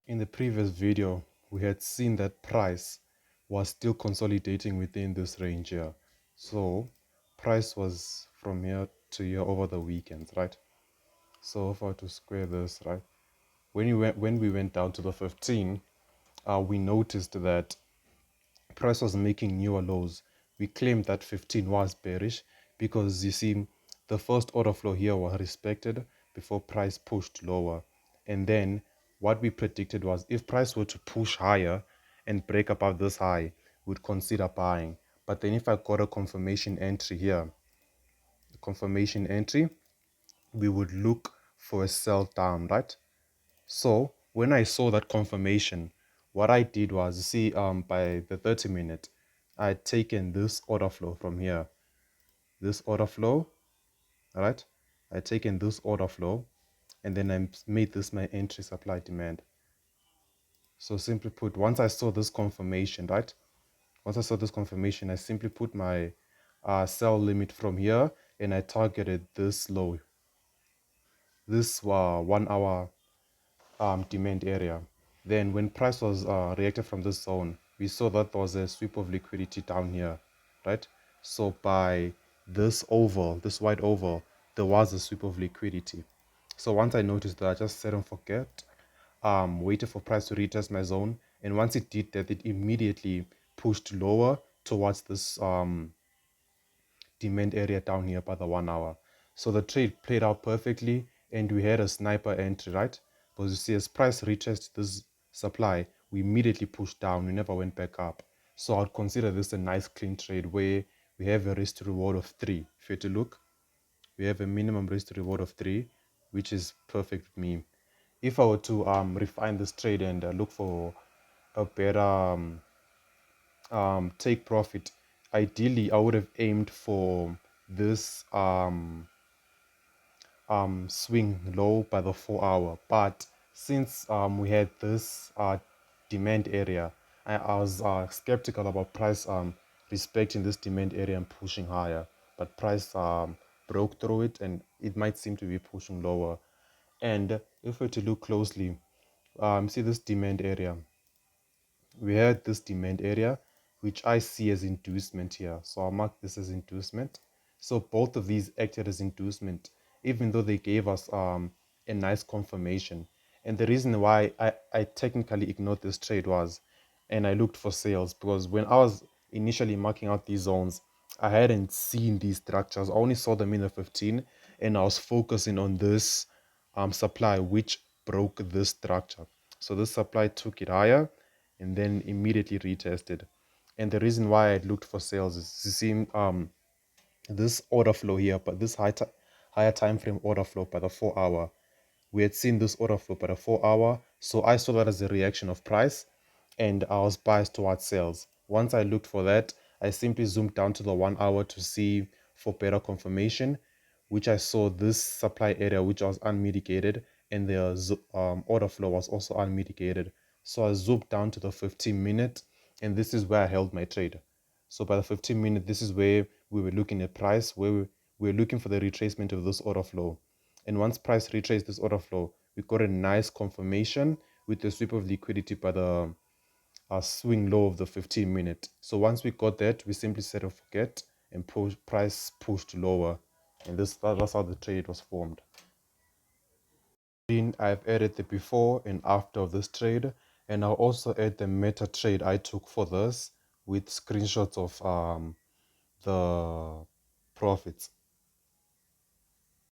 In the previous video, we had seen that price was still consolidating within this range here. So price was from here to here over the weekends, right? So if I were to square this, right? When we went down to the 15, we noticed that price was making newer lows. We claimed that 15 was bearish because you see the first order flow here was respected before price pushed lower. And then what we predicted was if price were to push higher and break above this high, we'd consider buying. But then if I got a confirmation entry here, confirmation entry, we would look for a sell down, right? So when I saw that confirmation, what I did was, you see, by the 30 minute, I had taken this order flow from here, this order flow, all right? I had taken this order flow, and then I made this my entry supply demand. So simply put, once I saw this confirmation, right? Once I saw this confirmation, I simply put my sell limit from here, and I targeted this low, this 1 hour demand area. Then when price was reacted from this zone, we saw that there was a sweep of liquidity down here, right? So by this oval, this white oval, there was a sweep of liquidity. So once I noticed that, I just set and forget, waited for price to retest my zone, and once it did that, it immediately pushed lower towards this demand area down here by the 1 hour. So the trade played out perfectly, and we had a sniper entry, right? Because you see, as price reaches this supply, we immediately pushed down. We never went back up. So I'd consider this a nice clean trade where we have a risk to reward of 3. If you to look, we have a minimum risk to reward of 3, which is perfect with me. If I were to refine this trade and look for a better take profit, ideally I would have aimed for this swing low by the 4 hour, but since we had this demand area, I was skeptical about price respecting this demand area and pushing higher, but price broke through it and it might seem to be pushing lower. And if we were to look closely, see this demand area, we had this demand area, which I see as inducement here. So I'll mark this as inducement. So both of these acted as inducement, even though they gave us a nice confirmation. And the reason why I technically ignored this trade was, and I looked for sales, because when I was initially marking out these zones, I hadn't seen these structures. I only saw them in the 15, and I was focusing on this supply, which broke this structure. So this supply took it higher and then immediately retested. And the reason why I looked for sales is to see this order flow here, but this higher time frame order flow by the 4 hour. We had seen this order flow by the 4 hour, so I saw that as a reaction of price, and I was biased towards sales. Once I looked for that, I simply zoomed down to the 1 hour to see for better confirmation, which I saw this supply area which was unmitigated, and the order flow was also unmitigated. So I zoomed down to the 15 minute, and this is where I held my trade. So by the 15 minute, this is where we were looking at price, where we were looking for the retracement of this order flow. And once price retraced this order flow, we got a nice confirmation with the sweep of liquidity by the swing low of the 15 minute. So once we got that, we simply set and forget, and price pushed lower. And that's how the trade was formed. I've added the before and after of this trade, and I'll also add the meta trade I took for this with screenshots of the profits.